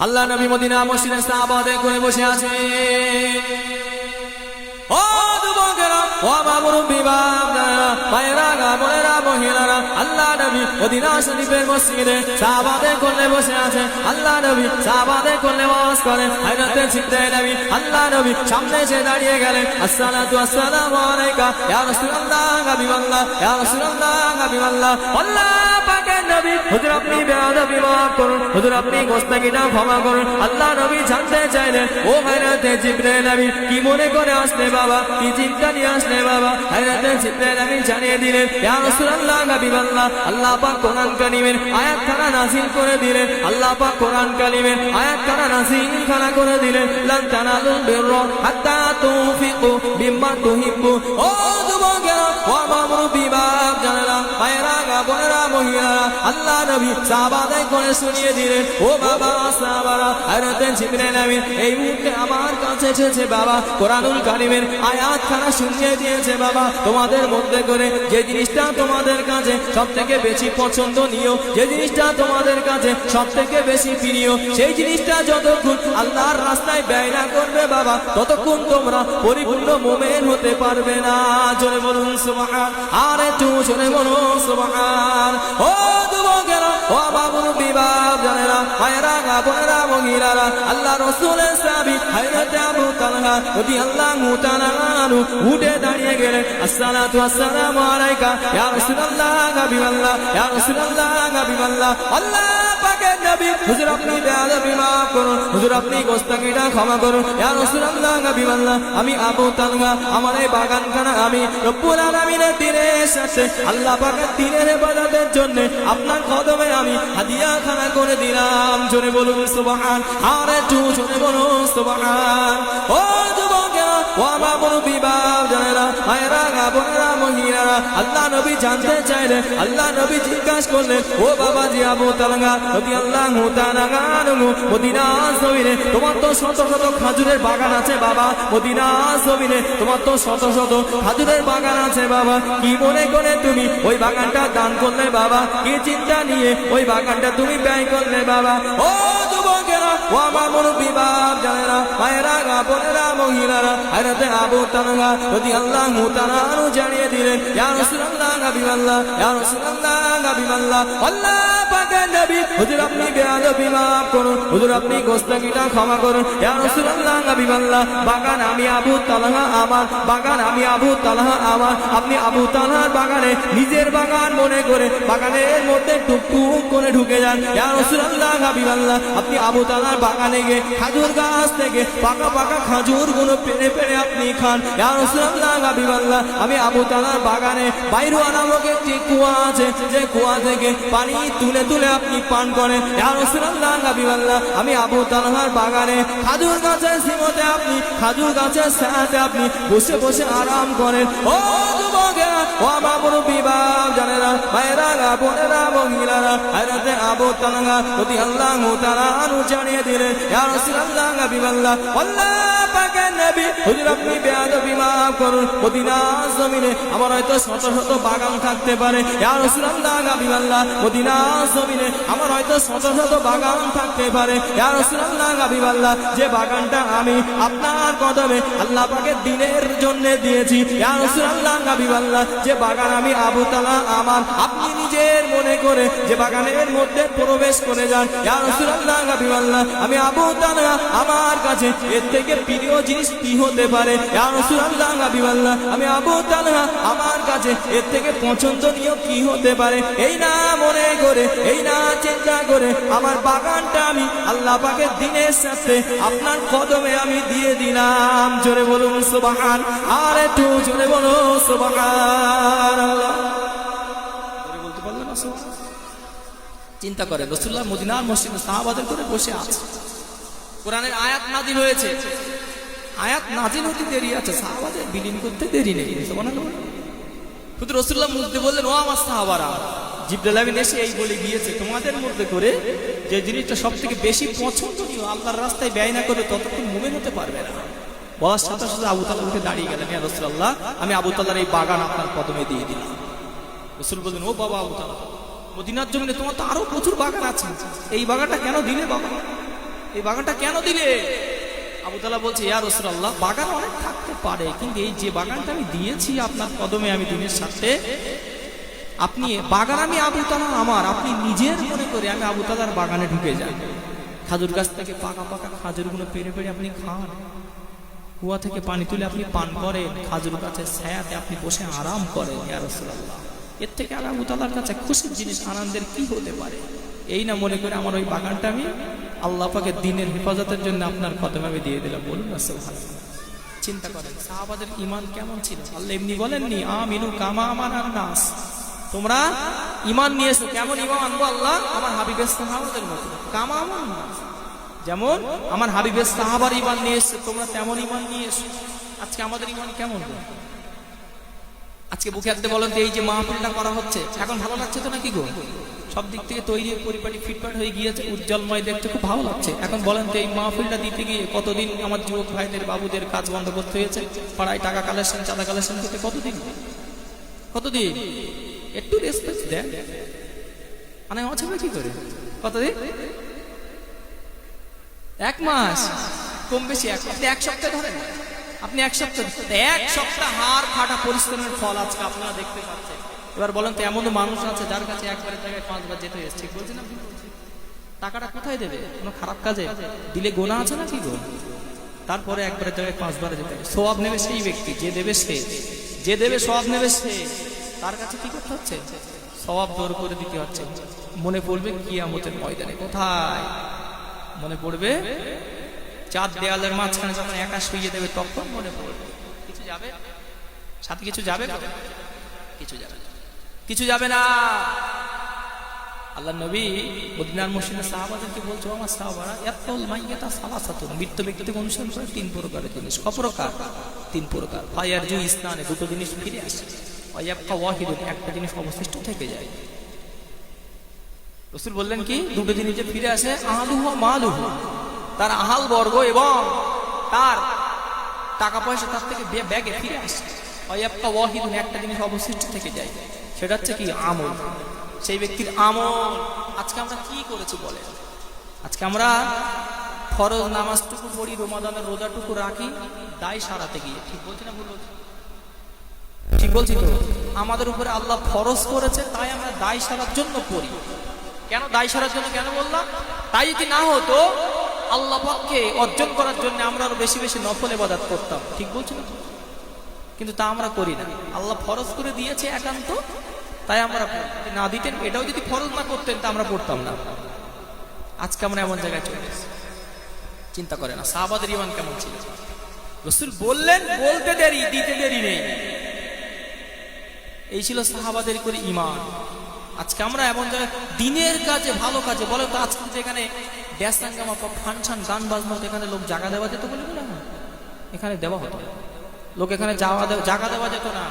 আল্লাহ নবী মদিনা মসজিদে সাহাবাদের করে বসে আছে। ও যুবকেরা, ও মুরব্বি বাপদারা, ভাইয়েরা, বোনেরা, মহিলারা, আল্লাহ নবী মদিনা শরীফের মসজিদে সাহাবাদের কোলে বসে আছে। আল্লাহ নবী সাহাবাদের কোলে ওয়াজ করে। হযরতে জিবরাইল নবী আল্লাহ নবী সামনে এসে দাঁড়িয়ে গেলেন। আসসালাতু আসসালামু আলাইকা ইয়া রাসূলুল্লাহ, হাবিবাল্লাহ, ইয়া রাসূলুল্লাহ, হাবিবাল্লাহ। আল্লাহ পাকের নবী, হুজুর আপনি বেয়াদবি মাফ করুন, হুজুর আপনি গোস্তাকিটা ক্ষমা করুন। আল্লাহ নবী জানতে চাইলেন, ও হযরতে জিবরাইল নবী কি মনে করে আসলে বাবা, কি চিন্তা নিয়ে আসলে বাবা? হযরতে জিবরাইল নবী জানিয়ে দিলেন, ইয়া রাসূলুল্লাহ, হাবিবাল্লাহ, আল্লাহ পাক কোরআন কারীমের আয়াতখানা নাযিল করে দিলেন। আল্লাহ পাক কোরআন কারীমের আয়াতখানা নাযিল করে দিলেন, লান তানালুল বিররা হাত্তা তুনফিকু মিম্মা তুহিব্বু। ও যুবকেরা, ও মুরব্বি বাপ জানেরা, ভাইয়েরা, বোনেরা, মহিলারা, আল্লাহ নবী সাহাবাদের করে শুনিয়ে দিলেন, ও বাবা সাহাবারা, হযরতে জিবরাইল নবী এই মুহূর্তে আমার কাছে এসেছে বাবা, কোরআনুল কারীমের আয়াতখানা শুনিয়ে দিয়েছে বাবা। তোমাদের মধ্যে করে যে জিনিসটা তোমাদের কাছে সবথেকে বেশি পছন্দনীয়, যে জিনিসটা তোমাদের কাছে সবথেকে বেশি প্রিয়, সেই জিনিসটা যতক্ষণ আল্লাহর রাস্তায় ব্যয় না করবে বাবা, ততক্ষণ তোমরা পরিপূর্ণ মুমিন হতে পারবে না। জোরে বলুন সুবহান, আর একটু জোরে বলুন সুবহান। ও যুবকেরা, ও মুরব্বি বাপ জানেরা, ভাইয়েরা, বোনেরা, মহিলারা, আল্লাহ রাসূলের সাহাবী হযরত আবু তালহা রাদিয়াল্লাহু তাআলা আনহু উঠে দাঁড়িয়ে গেলেন। আসসালাতু আসসালামু আলাইকা ইয়া রাসূলুল্লাহ, হাবিবাল্লাহ, ইয়া রাসূলুল্লাহ, হাবিবাল্লাহ। আল্লাহ পাকের নবী, হুজুর আপনি বেয়াদবি মাফ করুন, হুজুর আপনি গোস্তাকিটা ক্ষমা করুন। ইয়া রাসূলুল্লাহ, হাবিবাল্লাহ, আমি আবু তালহা, আমার এই বাগানখানা আমি রব্বুল আলামিনের দ্বীনের সাথে আল্লাহ পাকের দ্বীনের ইবাদতের জন্য আপনার কদমে আমি হাদিয়া খানা করে দিলাম। জোরে বলুন সুবহান, আর একটু জোরে বলুন সুবহান। ও যুবকেরা, ও মুরব্বি বাপ জানেরা, ভাইয়েরা, বোনেরা, মহিলারা, আল্লাহ নবী জানতে চাইলেন, আল্লাহ নবী জিজ্ঞাসা করলেন, ও বাবাজি আবু তালহা রাদিয়াল্লাহু তাআলা আনহু, মদিনা জমিনে তোমার তো শত শত খাজুরের বাগান আছে বাবা, মদিনা জমিনে তোমার তো শত শত খাজুরের বাগান আছে বাবা, কি মনে করে তুমি ওই বাগানটা দান করলে বাবা? কি চিন্তা নিয়ে ওই বাগানটা তুমি ব্যয় করলে বাবা? ও যুবকেরা, ও মুরব্বি বাপ জানেরা, ভাইয়েরা, বোনেরা, মহিলারা, হযরতে আবু তালহা রাদিয়াল্লাহু তাআলা আনহু জানিয়ে দিলেন, ইয়া রাসূলুল্লাহ, হাবিবাল্লাহ, ইয়া রাসূলুল্লাহ, হাবিবাল্লাহ। আল্লাহ পাকের নবী, হুজুর আপনি বেয়াদবি মাফ করুন, হুজুর আপনি গোস্তাকিটা ক্ষমা করুন। ইয়া রাসূলুল্লাহ, হাবিবাল্লাহ, বাগান আমি আবু তালহা আমার, বাগান আমি আবু তালহা আমার। আপনি আবু তালহার বাগানে নিজের বাগান মনে করে বাগানের মধ্যে টুকটুক করে ঢুকে যান। ইয়া রাসূলুল্লাহ, হাবিবাল্লাহ, আপনি আবু তালহার বাগানে গিয়ে খাজুর গাছ থেকে পাকা পাকা খাজুর গুলো পেড়ে পেড়ে আপনি খান। ইয়া রাসূলুল্লাহ, হাবিবাল্লাহ, আমি আবু তালহার বাগানে বাইরুয়া নামক একটি কুয়া আছে, যে কুয়া থেকে পানি তুলে তুলে আপনি পান করেন। ইয়া রাসূলুল্লাহ, হাবিবাল্লাহ, আমি আবু তালহার বাগানে খাজুর গাছের সিমতে আপনি, খাজুর গাছের ছায়াতে আপনি বসে বসে আরাম করেন। ও যুবকেরা, ও মুরব্বি বাপ জানেরা, ভাইয়েরা, বোনেরা, মহিলারা, হযরতে আবু তালহা রাদিয়াল্লাহু তাআলা আনহু জানিয়ে দিলেন, ইয়া রাসূলুল্লাহ, হাবিবাল্লাহ, আল্লাহ পাকের নবী, হুজুর আপনি বেয়াদবি মাফ করুন, মদিনা জমিনে আমার হয়তো শত শত বাগান থাকতে পারে। ইয়া রাসূলুল্লাহ, হাবিবাল্লাহ, মদিনা জমিনে আমার হয়তো শত শত বাগান থাকতে পারে। ইয়া রাসূলুল্লাহ, হাবিবাল্লাহ, যে বাগানটা আমি আপনার কদমে আল্লাহ পাকের দ্বীনের জন্য দিয়েছি। ইয়া রাসূলুল্লাহ, হাবিবাল্লাহ, যে বাগান আমি আবু তালহা আমার, আপনি নিজের মনে করে যে বাগানের মধ্যে প্রবেশ করে যান। ইয়া রাসূলুল্লাহ, হাবিবাল্লাহ, আমি আবু তালহা আমার কাছে এর থেকে প্রিয় জিনিস কি হতে পারে? ইয়া রাসূলুল্লাহ, হাবিবাল্লাহ, আমি আবু তালহা আমার কাছে এর থেকে পছন্দনীয় কি হতে পারে? এই না মনে করে, এই না চিন্তা করে আমার বাগানটা আমি আল্লাহ পাকের দ্বীনের সাথে আপনার কদমে আমি দিয়ে দিলাম। জোরে বলুন সুবহান, আর একটু জোরে বলুন সুবহানাল্লাহ। জোরে বলতে পারলেন না? চিন্তা করেন, রাসূলুল্লাহ মদিনার মসজিদে সাহাবাদের করে বসে আছে, কোরআনের আয়াত নাযিল হয়েছে, আয়াত নাযিল হতে দেরি আছে, সাহাবাদের বিলীন করতে দেরি নেই। সুবহানাল্লাহ। শুধু রাসূলুল্লাহ মুখে বললেন, ও আমার সাহাবারা, জিবরাইল আমিন এসে এই বলে গিয়েছে, তোমাদের মধ্যে করে যে জিনিসটা সবথেকে বেশি পছন্দনীয় আল্লাহর রাস্তায় ব্যয় না করে ততক্ষণ মুমিন হতে পারবে না। বলার সাথে সাথে আবু তালহা উঠে দাঁড়িয়ে গেলেন, ইয়া রাসূলুল্লাহ, আমি আবু তালহার এই বাগান আপনার কদমে দিয়ে দিলাম। রাসূল বললেন, ও বাবা আবু তালহা, মদিনার জমিনে তোমার তো আরো প্রচুর বাগান আছে, এই বাগানটা কেন দিলে বাবা? এই বাগানটা কেন দিলে? আবু তালহা বলছে, ইয়া রাসূলুল্লাহ, বাগান অনেক থাকতে পারে, কিন্তু এই যে বাগানটা আমি দিয়েছি আপনার কদমে, আমি দিনের সাথে, আপনি বাগান, আমি আবু তালহা আমার, আপনি নিজের মনে করে আমি আবু তালহার বাগানে ঢুকে যাই, খাজুর গাছ থেকে পাকা পাকা খাজুরগুলো পেড়ে পেড়ে আপনি খান, কুয়া থেকে পানি তুলে আপনি পান করেন, খাজুর গাছের ছায়াতে আপনি বসে আরাম করেন, ইয়া রাসূলুল্লাহ, এর থেকে আর আবু তালহার কাছে খুশির জিনিস, আনন্দের কি হতে পারে? এই না মনে করে আমার ওই বাগানটা আমি আল্লাহ পাকের দ্বীনের হেফাজতের জন্য আপনার কদমে আমি দিয়ে দিলাম। বলুন না সুবহানাল্লাহ। চিন্তা করেন সাহাবাদের ঈমান কেমন ছিল। আল্লাহ এমনি বলেননি আমিনু কামা আমানান নাস, তোমরা ঈমান নিয়েছো, কেমন ঈমান আনবো আল্লাহ? আমার হাবিবের সাহাবাদের মতো, কামা আমানান নাস, যেমন আমার হাবিবের সাহাবার ঈমান নিয়ে এসেছে, তোমরা তেমন ঈমান নিয়ে এসো। আজকে আমাদের ঈমান কেমন? আজকে বুকে হাতে বলেন তো, এই যে মাহফিলটা করা হচ্ছে এখন ভালো লাগছে তো নাকি গো? সব দিক থেকে তৈরি পরিপাটি ফিটফাট হয়ে গিয়েছে, উজ্জ্বলময়, দেখতে খুব ভালো লাগছে। এখন বলেন তো, এই মাহফিলটা দিতে গিয়ে কতদিন আমার যুবক ভাইদের বাবুদের কাজ বন্ধ করতে হয়েছে, পাড়ায় টাকা কালেকশন, চাঁদা কালেকশন করতে কতদিন? একটু রেসপেক্ট দেন, মানে আছে কি করে? কতদিন? 1 মাস কম বেশি, আপনি 1 সপ্তাহ ধরেন, আপনি 1 সপ্তাহ হাড় ফাটা পরিশ্রমের ফল আজকে আপনারা দেখতে পাচ্ছেন। এবার বলেন তো, এমন মানুষ আছে যার কাছে একবারের জায়গায় 5 বার যেতে হয়েছে, ঠিক বলছি না? টাকাটা কোথায় দেবে? কোনো খারাপ কাজে দিলে গোনা আছে নাকি গো? তারপরে একবারের জায়গায় 5 বার যেতে হবে। সওয়াব নেবে সেই ব্যক্তি, যে দেবে সওয়াব নেবে সে, তার কাছে কি করতে হচ্ছে? সওয়াব দৌড় করে দিতে হচ্ছে। মনে পড়বে কিয়ামতের ময়দানে, কোথায় মনে পড়বে? চার দেয়ালের মাঝখানে যখন একা শুইয়ে দেবে, তখন মনে পড়বে। কিছু যাবে সাথে, কিছু যাবে, কিছু যাবে না। আল্লাহ নবী মদিনার মসজিদে সাহাবাদেরকে বলছো, আমার সাহাবারা ইয়াতুল মাইয়াতা সালাসাতুন, মৃত ব্যক্তিকে অনুসরণ করে 3 প্রকারের জিনিস। ক প্রকার? 3 প্রকার। ফায়ারজু ইসনানে, 2টো জিনিস ফিরে আসে, ওয়ায়াবকা ওয়াহিদুন, একটা জিনিস অবশিষ্ট থেকে যায়। রাসূল বললেন কি? 2টো জিনিস যে ফিরে আসে, আহালুহু মালুহু, তার আহাল বর্গ এবং তার টাকা পয়সা তার থেকে ব্যাগে ফিরে আসে। ওয়ায়াবকা ওয়াহিদুন, একটা জিনিস অবশিষ্ট থেকে যায়, সেটা হচ্ছে কি? আমল। সেই ব্যক্তির আমল। আজকে আমরা কি করেছি বলে? আজকে আমরা ফরজ নামাজটুকু পড়ি, রমাদানের রোজাটুকু রাখি, দায় সারাতে গিয়ে। ঠিক বলছি না ভুল বলছি? ঠিক বলছি তো? আমাদের উপরে আল্লাহ ফরজ করেছে, তাই আমরা দায় সারার জন্য পড়ি। কেন দায় সারার জন্য কেন বললাম? তাই যদি না হতো, আল্লাহ পাককে অর্জন করার জন্য আমরা আরো বেশি বেশি নফল ইবাদত করতাম। ঠিক বলছি না? কিন্তু তা আমরা করি না। আল্লাহ ফরজ করে দিয়েছে একান্ত, তাই আমরা না দিতেন, এটাও যদি ফরজ না করতেন তা আমরা পড়তাম না। আজকে আমরা এমন জায়গায় চলে এসেছি। চিন্তা করে না সাহাবাদের ঈমান কেমন ছিল। রাসূল বললেন, বলতে দেরি, দিতে দেরি নেই। এই ছিল সাহাবাদের করে ঈমান। আজকে আমরা এমন জায়গায় দিনের কাজে, ভালো কাজে, বলে তো আজকে যেখানে ড্যাস হাঙ্গামা, ফাংশন, গান বাজনা, এখানে লোক জায়গা দেওয়া যেত বলে না, এখানে দেওয়া হতো, লোক এখানে জায়গা দেওয়া যেত না।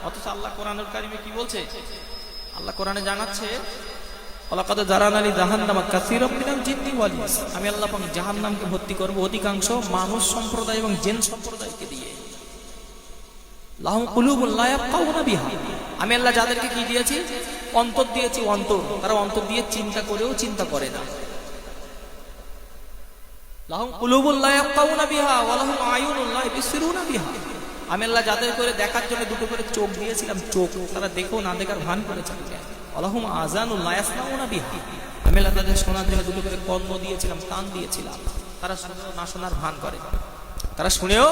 অথচ আল্লাহ কোরআনুল কারীমে কি বলছে? আল্লাহ কোরআনে জানাচ্ছে, ওয়ালাকাদ যারানা লি জাহান্নামা কাসীরাম মিনাল জিন্নি ওয়াল ইনস, আমি আল্লাহ পাক জাহান্নামকে ভর্তি করব অধিকাংশ মানুষ সম্প্রদায় এবং জিন সম্প্রদায়কে দিয়ে। লাহুম কুলুবুন লা ইয়াফকাহুনা বিহা, আমি আল্লাহ যাদেরকে কি দিয়েছি? অন্তর দিয়েছি, অন্তর। তারা অন্তর দিয়ে চিন্তা করেও চিন্তা করে না। লাহুম কুলুবুন লা ইয়াফকাহুনা বিহা ওয়া লাহুম আয়ুনুন লা ইবসিরুনা বিহা, আমি আল্লাহ যাদের করে দেখার জন্য 2টো করে চোখ দিয়েছিলাম, চোখ, তারা দেখো না দেখার ভান করেছে। আল্লাহুম আযানুন লা ইয়াসমাউনা বিহা, আমি আল্লাহ তাদের শোনার জন্য 2টো করে কর্ণ দিয়েছিলাম, কান দিয়েছিলাম, তারা শুনেও না শোনার ভান করে, তারা শুনেও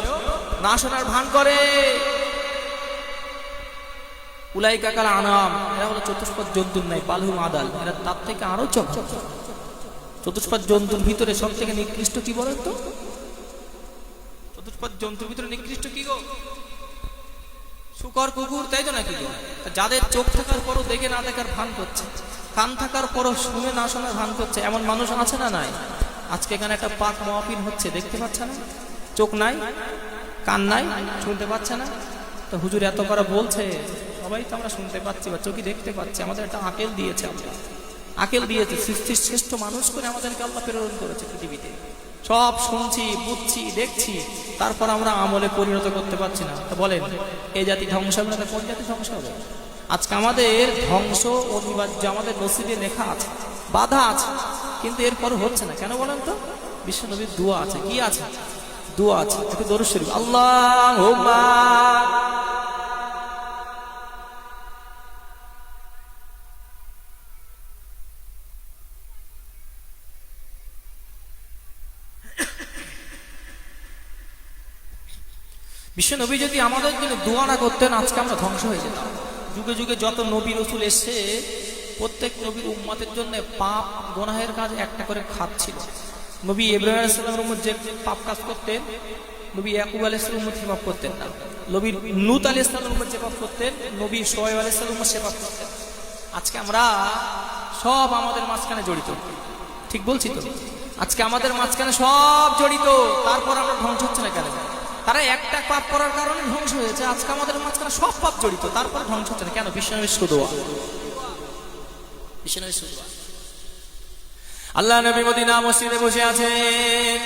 না শোনার ভান করে। উলাইকা কাল আনাম, এরা হলো চতুষ্পদ জন্তুর নাই, বালহুম আদাল, এরা তার থেকে আরো চকচক। চতুষ্পদ জন্তুর ভিতরে সব থেকে নিকৃষ্ট কি বলেন তো? চতুষ্পদ জন্তুর ভিতরে নিকৃষ্ট কি গো? শুকর, কুকুর, তাই তো নাকি গো? যাদের চোখ থাকার পরও দেখে না দেখার ভান করছে, কান থাকার পরও শুনে না শোনার ভান করছে, এমন মানুষ আছে না নাই? আজকে এখানে একটা পাক মাহফিল হচ্ছে, দেখতে পাচ্ছে না? চোখ নাই, কান নাই, শুনতে পাচ্ছে না? তো হুজুর এত করে বলছে, সবাই তো আমরা শুনতে পাচ্ছি বা চোখে দেখতে পাচ্ছি। আমাদের একটা আকেল দিয়েছে, আল্লাহ আকেল দিয়েছে, সৃষ্টির শ্রেষ্ঠ মানুষ করে আমাদেরকে আল্লাহ প্রেরণ করেছে পৃথিবীতে। সব শুনছি, বুঝছি, দেখছি, তারপর আমরা আমলে পরিণত করতে পারছি না। তো বলেন, এই জাতি ধ্বংস হবে না? কোন জাতি ধ্বংস হবে? আজকে আমাদের ধ্বংস অনিবার্য, আমাদের নসিবে লেখা আছে, বাধা আছে, কিন্তু এরপর হচ্ছে না। কেন বলেন তো? বিশ্বনবীর দোয়া আছে। কি আছে? দোয়া আছে। একটু দরুদ শরীফ, আল্লাহুম্মা বিশ্বনবী যদি আমাদের জন্য দোয়া না করতেন আজকে আমরা ধ্বংস হয়ে যেতাম। যুগে যুগে যত নবী রসুল এসে প্রত্যেক নবীর উম্মতের জন্য পাপ গুনাহের কাজ একটা করে খাত ছিল। নবী ইব্রাহিম আলাইহিস সালামের উম্মত যে পাপ কাজ করতেন, নবী ইয়াকুব আলাইহিস সালামের উম্মত সে পাপ করতেন না। নবী লূত আলাইহিস সালামের উম্মত যে পাপ করতেন, নবী শুআয়ব আলাইহিস সালামের উম্মত সে পাপ করতেন। আজকে আমরা সব আমাদের মাঝখানে জড়িত, ঠিক বলছি তো? আজকে আমাদের মাঝখানে সব জড়িত, তারপর আমরা ধ্বংস হচ্ছে না কেন? তারা একটা পাপ করার কারণে ধ্বংস হয়েছে। আজকে আমাদের মাঝখানে সব পাপ জড়িত, তারপর ধ্বংস হচ্ছে না কেন? বিশ্বনবীর শুদোয়া, বিশ্বনবীর শুদোয়া। আল্লাহ নবী মদিনা মসজিদে বসে আছেন।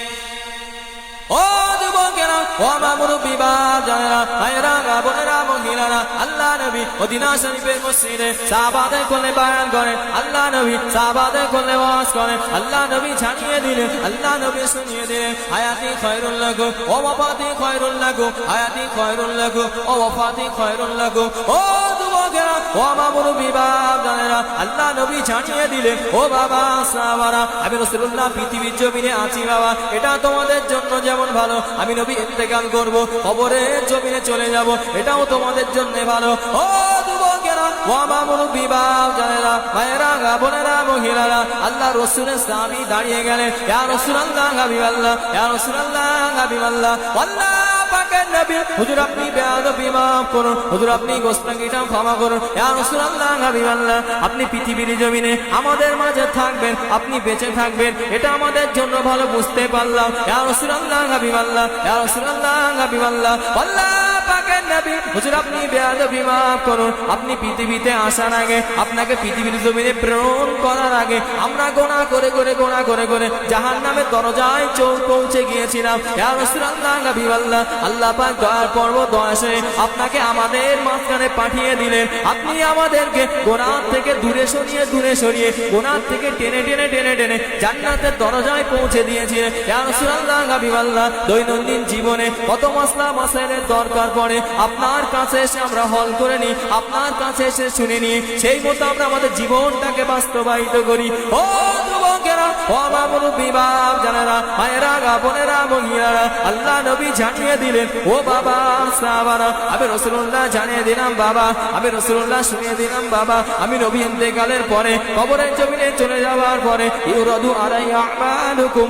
ও যুবকেরা, ও আমার মুরব্বি বাপ জানেরা, ভাইয়েরা, বোনেরা, মহিলারা, আল্লাহ নবী মদিনা শরীফের মসজিদে সাহাবাদের কোলে বয়ান করেন। আল্লাহ নবী সাহাবাদের কোলে ওয়াজ করেন। আল্লাহ নবী জানিয়ে দিলেন, আল্লাহ নবী শুনিয়ে দিলেন, হায়াতি খায়রুল লাকুম ও ওয়াফাতি খায়রুল লাকুম, হায়াতি খায়রুল লাকুম ও ওয়াফাতি খায়রুল লাকুম। ও যুবকেরা, ও আমার মুরব্বি বাপ জানেরা, আল্লাহ নবী জানিয়ে দিলেন, ও বাবা সাহাবারা, আমি রাসূলুল্লাহ পৃথিবীর জমিনে আছি বাবা, এটা তোমাদের জন্য যেমন ভালো, আমি নবী ইন্তেকাল করব, কবরের জমিনে চলে যাব, এটাও তোমাদের জন্য ভালো। ও যুবকেরা, ও আমার মুরব্বি বাপ জানেরা, ভাইয়েরা, বোনেরা, মহিলারা, আল্লাহ রাসূলের সাহাবী দাঁড়িয়ে গেলেন, ইয়া রাসূলুল্লাহ, হাবিবাল্লাহ, ইয়া রাসূলুল্লাহ, হাবিবাল্লাহ, আল্লাহ পাকের নবী, হুজুর আপনি বেয়াদবি মাফ করুন, হুজুর আপনি গোস্তাঙ্গিটা ক্ষমা করুন, ইয়া রাসূলুল্লাহ, হাবিবাল্লাহ, আপনি পৃথিবীর জমিনে আমাদের মাঝে থাকবেন, আপনি বেঁচে থাকবেন, এটা আমাদের জন্য ভালো, বুঝতে পারলাম, ইয়া রাসূলুল্লাহ, হাবিবাল্লাহ, ইয়া রাসূলুল্লাহ, হাবিবাল্লাহ, আল্লাহ পাকের নবী, হুজুর আপনি বেয়াদবি মাফ করুন, আপনি পৃথিবীতে আসার আগে, আপনাকে পৃথিবীর জমিনে প্রেরণ করার আগে আমরা গোনা করে করে জাহান্নামের দরজায় পৌঁছে গিয়েছিলাম, ইয়া রাসূলুল্লাহ, হাবিবাল্লাহ, আল্লাহ পাক দয়ার পর্ব দয়াসে আপনাকে আমাদের মাঝখানে পাঠিয়ে দিলেন, আপনি আমাদেরকে গুনাহ থেকে দূরে সরিয়ে গুনাহ থেকে টেনে জান্নাতের দরজায় পৌঁছে দিয়েছিলেন, ইয়া রাসূলুল্লাহ, হাবিবাল্লাহ। দৈনন্দিন জীবনে কত মাসলা মাসাইলের দরকার পড়ে, আপনার কাছে এসে আমরা হল করে নিই, আপনার কাছে এসে শুনে নিই, সেই মতো আমরা আমাদের জীবনটাকে বাস্তবায়িত করি। ও যুবকেরা, ও আমার মুরব্বি বাপ জানেরা, ভাইয়েরা, বোনেরা, মহিলারা, আল্লাহ নবী জানিয়ে দিলেন, ও বাবা সাহাবারা, আমি রাসূলুল্লাহ জানিয়ে দিলাম বাবা, আমি রাসূলুল্লাহ শুনিয়ে দিলাম বাবা, আমি নবী ইন্তেকালের পরে কবরের জমিনে চলে যাওয়ার পরে ইউরাদু আলাইয়া আমালুকুম,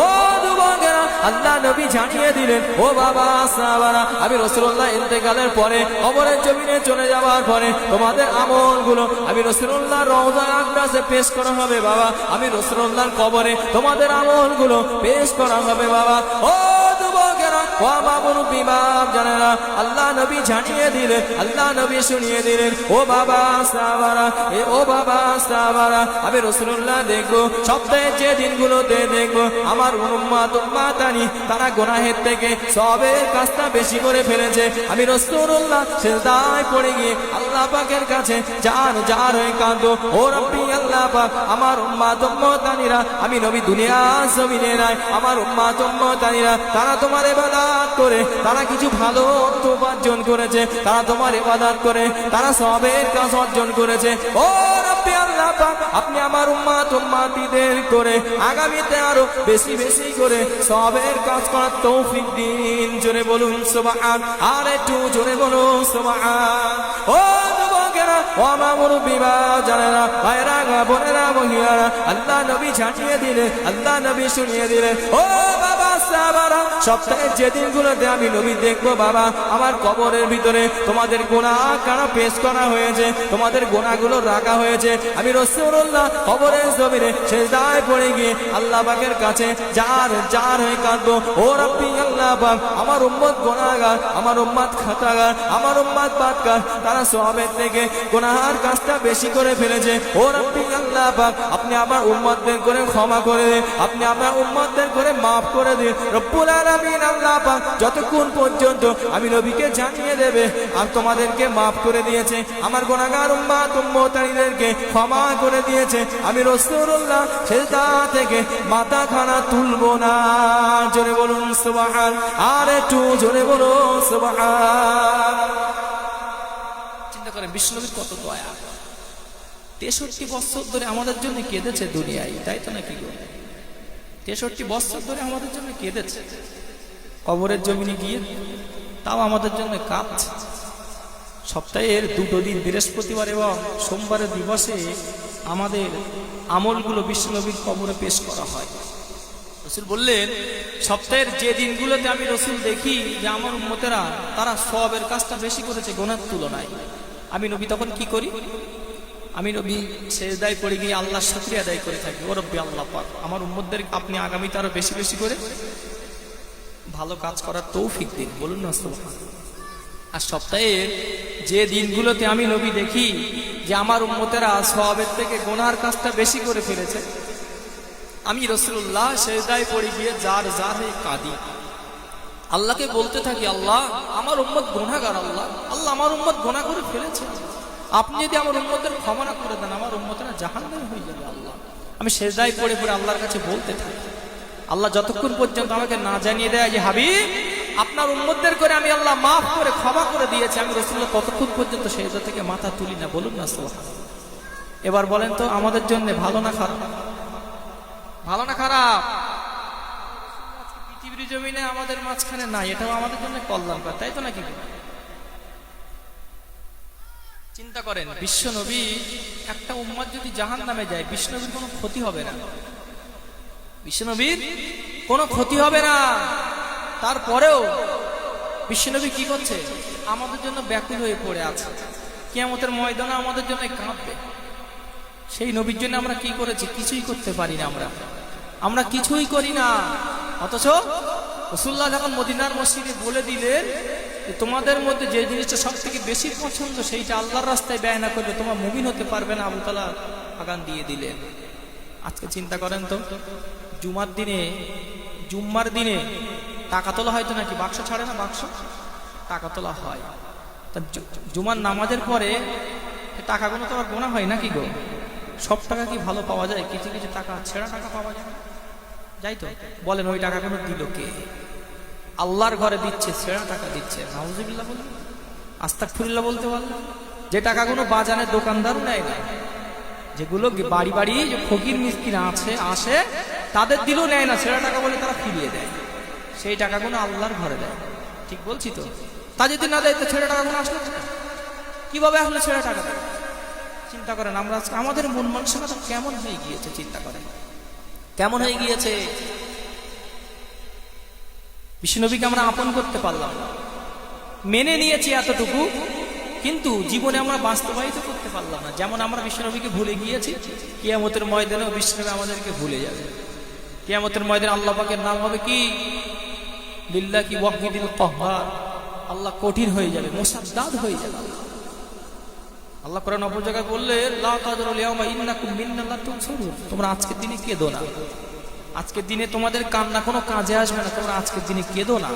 ও যুবকেরা, আল্লাহ নবী জানিয়ে দিলেন, ও বাবা সাহাবারা, আমি রাসূলুল্লাহ ইন্তেকালের পরে কবরের জমিনে চলে যাওয়ার পরে তোমাদের আমলগুলো আমি রাসূলুল্লাহ রওজা আকদাসে পেশ করা হবে বাবা, আমি রাসূলুল্লাহর কবরে তোমাদের আমলগুলো পেশ করা হবে বাবা। ও যুবকেরা, ও আমার মুরব্বি বাপ জানেরা, আল্লাহ নবী জানিয়ে দিলেন, আল্লাহ নবী শুনিয়ে দিলেন, ও বাবা সাহাবারা, ও বাবা সাহাবারা, আমি রাসূলুল্লাহ দেখবো, সপ্তাহের যে দিনগুলোতে দেখবো আমার উম্মাতানি তারা গুনাহের থেকে সওয়াবের কাজটা বেশি করে ফেলেছে, আমি রাসূলুল্লাহ সিজদায় পড়ে গিয়ে আল্লাহ পাকের কাছে জার হয়ে কাঁদো, ও রব্বি আল্লাহ পাক, আমার উম্মাতানিরা, আমি নবী দুনিয়া জমিনে নাই, আমার উম্মাতানিরা তারা তোমার ইবাদত করে, তারা কিছু ভালো অর্থ উপার্জন করেছে, তারা তোমার ইবাদত করে তারা সওয়াবের কাজ অর্জন করেছে, ও রব্বি আল্লাহ পাক, আপনি আমার উম্মাতিদের করে আগামীতে আরো বেশি করে সওয়াবের কাজ করার তৌফিক দিন। জোরে বলুন সুবহান, আর একটু জোরে বলুন সুবহান। ও যুবকেরা, ও আমার মুরব্বি বাপ জানেরা, ভাইয়েরা, বোনেরা, মহিলারা, আল্লাহ নবী জানিয়ে দিলেন, আল্লাহ নবী শুনিয়ে দিলেন, ও বাবা সাহাবারা, সপ্তাহের যে দিনগুলোতে আমি নবী দেখবো বাবা, আমার কবরের ভিতরে তোমাদের গুনাহ কারা পেশ করা হয়েছে, তোমাদের গুনাহগুলো রাখা হয়েছে, আমি রাসূলুল্লাহ কবরের জমিনে সিজদায় পড়ে গিয়ে আল্লাহ পাকের কাছে জার হয়ে কাঁদবো, ও রব্বি আল্লাহ পাক, আমার উম্মত গুনাহগার, আমার উম্মত খাতাগার, আমার উম্মত বাদকার, তারা সওয়াবের থেকে গুনাহের কাজটা বেশি করে ফেলেছে, ও রব্বি আল্লাহ পাক, আপনি আমার উম্মতদের করে ক্ষমা করে দিন, আপনি আমার উম্মতদের করে মাফ করে দিন, রব্বুল আলামিন আল্লাহ পাক যতক্ষণ পর্যন্ত আমি নবীকে জানিয়ে দেবে আর তোমাদেরকে মাফ করে দিয়েছে, আমার গুনাহগার উম্মত উম্মতানিদেরকে ক্ষমা করে দিয়েছে, আমি রাসূলুল্লাহ সেজদা থেকে মাথা খানা তুলবো না। জোরে বলুন সুবহান, আর একটু জোরে বলুন সুবহান। চিন্তা করেন বিষ্ণুনবীর কত দয়া, 63 বছর ধরে আমাদের জন্য কেঁদেছে দুনিয়ায়, তাই তো নাকি গো? 63 বছর ধরে আমাদের জন্য কেঁদেছে, কবরের জমিনে গিয়ে তাও আমাদের জন্য কাঁদছে। সপ্তাহের 2 দিন বৃহস্পতিবার এবং সোমবারের দিবসে আমাদের আমলগুলো বিষ্ণুনবীর কবরে পেশ করা হয়। রসুল বললেন সপ্তাহের যে দিনগুলোতে আমি রসুল দেখি যে আমার উম্মতেরা তারা সওয়াবের কাজটা বেশি করেছে গুনার তুলনায়, আমি নবী তখন কি করি? আমি নবী সেজদায় পড়ে গিয়ে আল্লাহর শুকরিয়া আদায় করে থাকি, ও রব্বি আল্লাহ পাক আমার উম্মতদের আপনি আগামীতে আরো বেশি বেশি করে ভালো কাজ করার তৌফিক দিন। বলুন না সুবহানাল্লাহ। আর সপ্তাহের যে দিনগুলোতে আমি নবী দেখি যে আমার উম্মতেরা সওয়াবের থেকে গুনার কাজটা বেশি করে ফেলেছে, আমি রাসূলুল্লাহ সেজদায় পড়ে গিয়ে যার যার হয়ে কাঁদি, আল্লাহকে বলতে থাকি আল্লাহ আমার উম্মত গুনাহগার, আল্লাহ আল্লাহ আমার উম্মত গুনাহ করে ফেলেছে, আপনি যদি আমার উম্মতের ক্ষমা না করে দেন আমার উম্মতেরা জাহান্নামে হয়ে যাবে আল্লাহ। আমি সেজদায় পড়ে পড়ে আল্লাহর কাছে বলতে থাকি, আল্লাহ যতক্ষণ পর্যন্ত আমাকে না জানিয়ে দেয় যে হাবিব আপনার উম্মতদের করে আমি আল্লাহ মাফ করে ক্ষমা করে দিয়েছি, আমি রাসূলুল্লাহ ততক্ষণ পর্যন্ত সেজদা থেকে মাথা তুলি না। বলুন না সুবহানাল্লাহ। এবার বলেন তো আমাদের জন্য ভালো না খারাপ? ভালো না খারাপ? পৃথিবীর জমিনে আমাদের মাঝখানে নাই, এটাও আমাদের জন্য কল্যাণকর, তাই তো নাকি? চিন্তা করেন বিশ্বনবী একটা উম্মত যদি জাহান্নামে যায় বিশ্বনবীর কোনো ক্ষতি হবে না, বিশ্বনবীর কোনো ক্ষতি হবে না। তারপরেও বিশ্বনবী কি করছে? আমাদের জন্য ব্যাকুল হয়ে পড়ে আছে, কিয়ামতের ময়দানে আমাদের জন্য কাঁদবে। সেই নবীর জন্য আমরা কি করেছি? কিছুই করতে পারি না, আমরা কিছুই করি না। অথচ রাসূলুল্লাহ যখন মদিনার মসজিদে বলে দিলেন যে তোমাদের মধ্যে যে জিনিসটা সব থেকে বেশি পছন্দ সেইটা আল্লাহর রাস্তায় ব্যয় না করবে তোমরা মুমিন হতে পারবে না, আবু তালহা আগান দিয়ে দিলেন। আজকে চিন্তা করেন তো জুম্মার দিনে টাকা তোলা হয় তো নাকি? বাক্স ছাড়ে না? বাক্স টাকা তোলা হয়। তা জুমার নামাজের পরে টাকাগুলো তো আর গোনা হয় নাকি গো? সব টাকা কি ভালো পাওয়া যায়? কিছু কিছু টাকা ছেঁড়া টাকা পাওয়া যায়, যাই তো বলেন ওই টাকাগুলো দিল কে? আল্লাহর ঘরে দিচ্ছে, ছেঁড়া টাকা দিচ্ছে। নাউজুবিল্লাহ বলুন, আস্তাগফিরুল্লাহ বলতে পারলাম। যে টাকাগুলো বাজারের দোকানদারও নেয় না, যেগুলো বাড়ি বাড়ি যে ফকির মিসকিন আসে তাদের দিলেও নেয় না, ছেঁড়া টাকা বলে তারা ফিরিয়ে দেয়। সেই টাকাগুলো আল্লাহর ঘরে দেয়, ঠিক বলছি তো? তা যদি না দেয় তো ছেঁড়া টাকাগুলো আসলো কিভাবে? আসলে ছেঁড়া টাকা দেয়। চিন্তা করেন আমরা আমাদের মন মানসিকতা কেমন হয়ে গিয়েছে, চিন্তা করেন কেমন হয়ে গিয়েছে। বিশ্বনবীকে আমরা আপন করতে পারলাম না, মেনে নিয়েছি এতটুকু, কিন্তু জীবনে আমরা বাস্তবায়িত করতে পারলাম না। যেমন আমরা বিশ্বনবীকে ভুলে গিয়েছি, কিয়ামতের ময়দানেও বিশ্বনবী আমাদেরকে ভুলে যাবে। কিয়ামতের ময়দানে আল্লাহ পাকের নাম হবে কি? লিল্লাহি ওয়াহিদিল কাহ্হার। আল্লাহ কঠিন হয়ে যাবে, মুসাদ্দাদ হয়ে যাবে। আল্লাহ কোরআন অপর জায়গায় বললে লা তাদরুল ইয়াওমা ইন্নাকুম মিন্না লা তুনসারুন, তোমরা আজকের দিনে কেঁদো না। আজকের দিনে তোমাদের কান্না কোনো কাজে আসবে না, তোমরা আজকের দিনে কেঁদো না,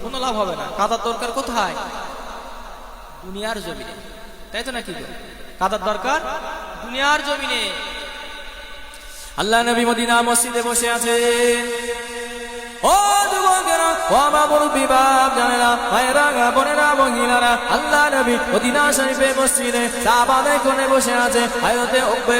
কোনো লাভ হবে না। কাদার দরকার কোথায়? দুনিয়ার জমিনে, তাই তো নাকি? কাদার দরকার দুনিয়ার জমিনে। আল্লাহ নবী মদিনা মসজিদে বসে আছে। ও যুবকেরা, ও আমার মুরব্বি বাপ জানেরা, ভাইয়েরা, বোনেরা, মহিলারা, আল্লাহ নবী মদিনা শরীফের মসজিদে সাহাবাদের কোণে বসে আছে। হযরতে উকবা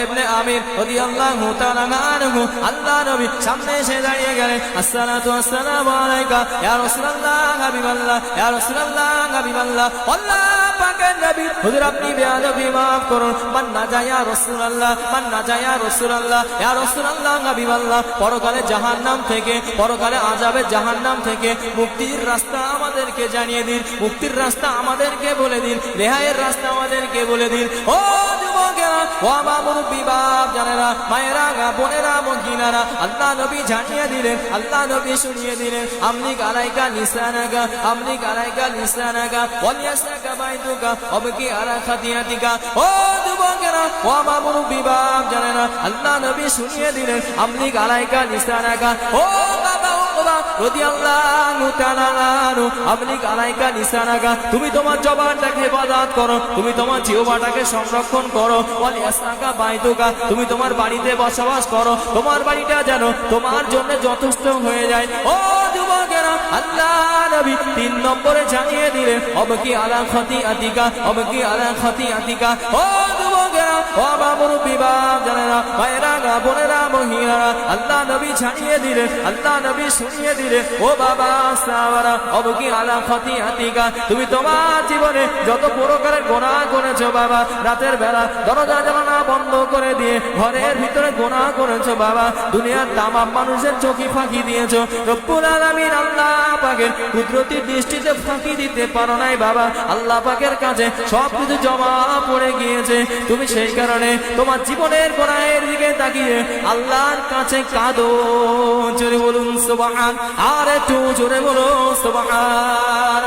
ইবনে আমির রাদিয়াল্লাহু তাআলা আনহু আল্লাহ নবী সামনে এসে দাঁড়িয়ে গেলেন। আসসালাতু ওয়াসসালামু আলাইকা ইয়া রাসূলুল্লাহ, হাবিবাল্লাহ, ইয়া রাসূলুল্লাহ, হাবিবাল্লাহ। আল্লাহ পাকের নবী, হুজুর আপনি বেয়াদবি মাফ করুন। মান্না যা ইয়া রাসূলুল্লাহ, মান্না যা ইয়া রাসূলুল্লাহ, ইয়া রাসূলুল্লাহ, হাবিবাল্লাহ। পরকালে জাহান্নাম থেকে, পরকালে আযাবের জাহান্নাম থেকে মুক্তির রাস্তা আমাদেরকে জানিয়ে দিন, মুক্তির রাস্তা আমাদেরকে বলে দিন, রেহাইয়ের রাস্তা আমাদেরকে বলে দিন। ও যুবকেরা, ও আমার মুরব্বি বাপ জানেরা, মায়েরা, বোনেরা, মহিলারা, আল্লাহ নবী জানিয়ে দিলেন, আল্লাহ নবী শুনিয়ে দিলেন। আমলিক আলাইকা লিসানাকা, আমলিক আলাইকা লিসানাকা ওয়ালিয়াসনাকা বাইতুল বাইতুকা অবকি আলা খাতিয়াতিকা। ও যুবকেরা, ও আমার মুরব্বি বাপ জানেনা, আল্লাহ নবী শুনিয়ে দিলেন আমলিক আলাইকা লিসানাকা। ও বাবা রাদিয়াল্লাহু তাআলা আনহু, আমলিক আলাইকা লিসানাকা, তুমি তোমার জবানটাকে হেফাজত করো, তুমি তোমার জিহ্বাটাকে সংরক্ষণ করো। ওয়ালিয়াসনাকা বাইতুকা, তুমি তোমার বাড়িতে বসবাস করো, তোমার বাড়িটা যেন তোমার জন্য যথেষ্ট হয়ে যায়। ও যুবকেরা, আল্লাহ নবী 3 নম্বরে জানিয়ে দিলেন অবকি আলা খাতিয়াতিকা, অবকি আলা খাতিয়াতিকা। ও যুবকেরা, ও আমার মুরব্বি বাপ জানেনা, ভাইরা গা বোনেরা মহিলারা, আল্লাহ নবী জানিয়ে দিলেন, আল্লাহ নবী শুনিয়ে দিলেন, ও বাবা সাহাবারা, অবকি আলা খাতিয়াতিকা, তুমি তোমার জীবনে যত প্রকারের গুনাহ করেছো বাবা, রাতের বেলা দরজা জানালা বন্ধ করে দিয়ে ঘরের ভিতরে গুনাহ করেছো বাবা, দুনিয়ার তামাম মানুষের চোখে ফাঁকি দিয়েছো, রব্বুল আলামিন আল্লাহ পাকের কুদরতি দৃষ্টিতে ফাঁকি দিতে পারো নাই বাবা, আল্লাহ পাকের কাছে সবকিছু জমা পড়ে গিয়েছে। তুমি সেই কারণে তোমার জীবনের গুনাহের দিকে তাকিয়ে আল্লাহর কাছে কাঁদো। জোরে বলুন সুবহান, আর একটু জোরে বলুন সুবহান।